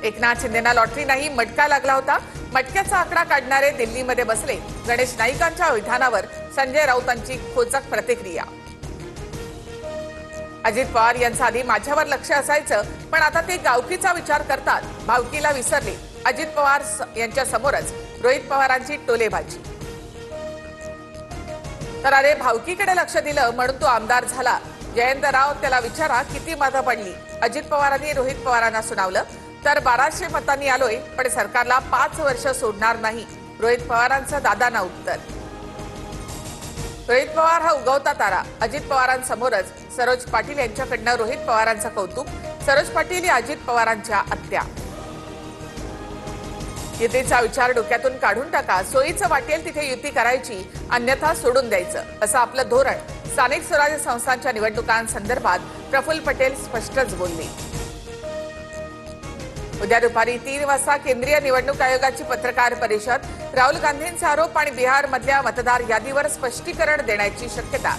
Eknath शिंदेना lottery नाही, मटका लागला होता. मटक्याचा आकडा काढणारे दिल्लीमध्ये बसले. गणेश नाईकांच्या विधानावर संजय राऊतांची खोचक प्रतिक्रिया. अजित पवार यांचं आधी माझ्यावर लक्ष असायचं, पण आता ते गावकीचा विचार करतात. भावकीला विसरले. अजित पवार यांच्या समोरच रोहित पवारांची टोलेबाजी. तर अरे भावकीकडे लक्ष दिलं म्हणून तो आमदार झाला. जयंत राव त्याला विचारा किती मतं पडली. अजित पवारांनी रोहित पवारांना सुनावलं. तर 1200 मतांनी आलोय, पण सरकारला 5 वर्ष सोडणार नाही. रोहित पवारांचं दादांना उत्तर. रोहित पवार हा उगवता तारा. अजित पवारांसमोरच सरोज पाटील यांच्याकडनं रोहित पवारांचं कौतुक. सरोज पाटील या अजित पवारांच्या आत्या. युतीचा विचार डोक्यातून काढून टाका. सोयीचं वाटेल तिथे युती करायची, अन्यथा सोडून द्यायचं, असं आपलं धोरण. स्थानिक स्वराज्य संस्थांच्या निवडणुकांसंदर्भात प्रफुल्ल पटेल स्पष्टच बोलले. उद्या दुपारी 3 वाजता केंद्रीय निवडणूक आयोगाची पत्रकार परिषद. राहुल गांधींचा आरोप आणि बिहारमधल्या मतदार यादीवर स्पष्टीकरण देण्याची शक्यता.